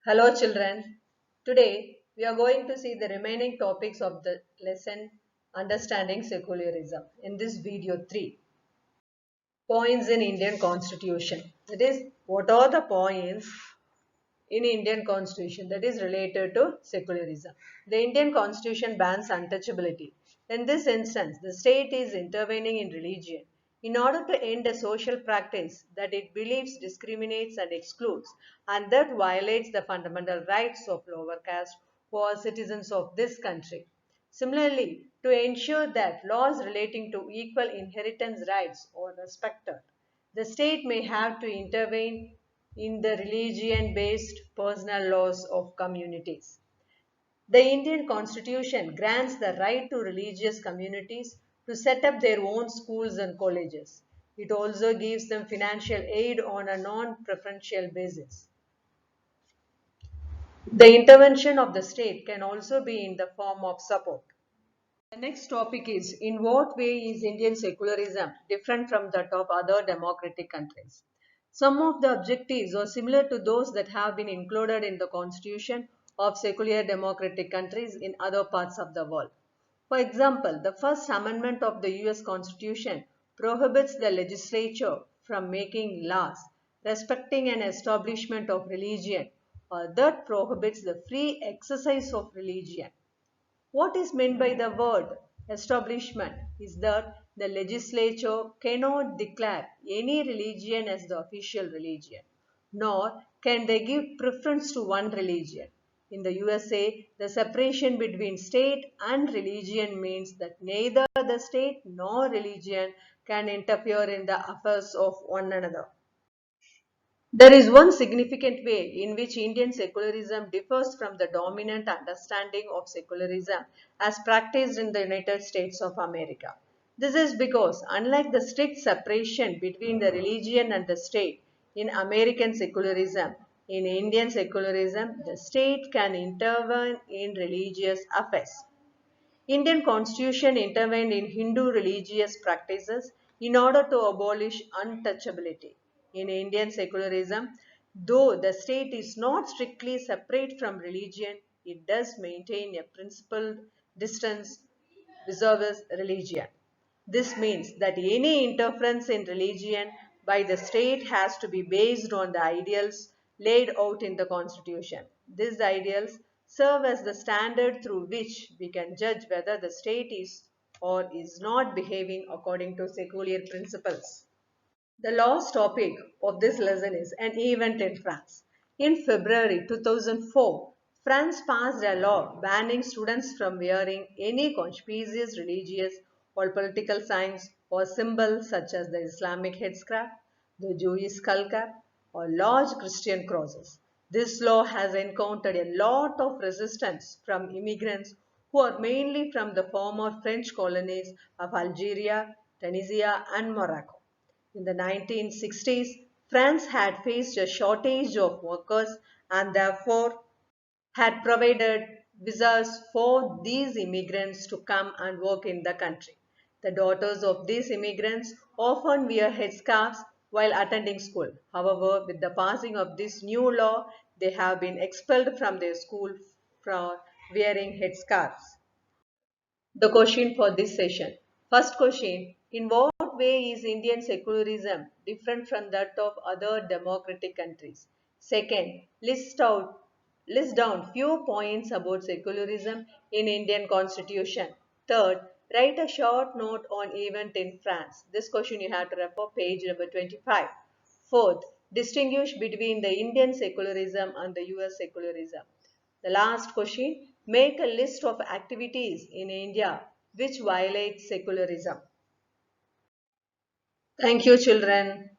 Hello children. Today we are going to see the remaining topics of the lesson Understanding Secularism in this video 3. Points in Indian Constitution. That is, what are the points in Indian Constitution that is related to secularism? The Indian Constitution bans untouchability. In this instance, the state is intervening in religion in order to end a social practice that it believes discriminates and excludes and that violates the fundamental rights of lower caste who are citizens of this country. Similarly, to ensure that laws relating to equal inheritance rights are respected, the state may have to intervene in the religion-based personal laws of communities. The Indian Constitution grants the right to religious communities to set up their own schools and colleges. It also gives them financial aid on a non-preferential basis. The intervention of the state can also be in the form of support. The next topic is, in what way is Indian secularism different from that of other democratic countries? Some of the objectives are similar to those that have been included in the constitution of secular democratic countries in other parts of the world. For example, the First Amendment of the US Constitution prohibits the legislature from making laws respecting an establishment of religion or that prohibits the free exercise of religion. What is meant by the word establishment is that the legislature cannot declare any religion as the official religion, nor can they give preference to one religion. In the USA, the separation between state and religion means that neither the state nor religion can interfere in the affairs of one another. There is one significant way in which Indian secularism differs from the dominant understanding of secularism as practiced in the United States of America. This is because, unlike the strict separation between the religion and the state in American secularism, in Indian secularism, the state can intervene in religious affairs. Indian constitution intervened in Hindu religious practices in order to abolish untouchability. In Indian secularism, though the state is not strictly separate from religion, it does maintain a principled distance vis-a-vis religion. This means that any interference in religion by the state has to be based on the ideals laid out in the constitution. These ideals serve as the standard through which we can judge whether the state is or is not behaving according to secular principles. The last topic of this lesson is an event in France. In February 2004, France passed a law banning students from wearing any conspicuous religious or political signs or symbols such as the Islamic headscarf, the Jewish skull cap, or large Christian crosses. This law has encountered a lot of resistance from immigrants who are mainly from the former French colonies of Algeria, Tunisia, and Morocco. In the 1960s, France had faced a shortage of workers and therefore had provided visas for these immigrants to come and work in the country. The daughters of these immigrants often wear headscarves while attending school. However, with the passing of this new law, they have been expelled from their school for wearing headscarves. The question for this session. First question, in what way is Indian secularism different from that of other democratic countries? Second, list down few points about secularism in Indian constitution. Third, write a short note on event in France. This question you have to refer page number 25. Fourth, distinguish between the Indian secularism and the US secularism. The last question, make a list of activities in India which violate secularism. Thank you, children.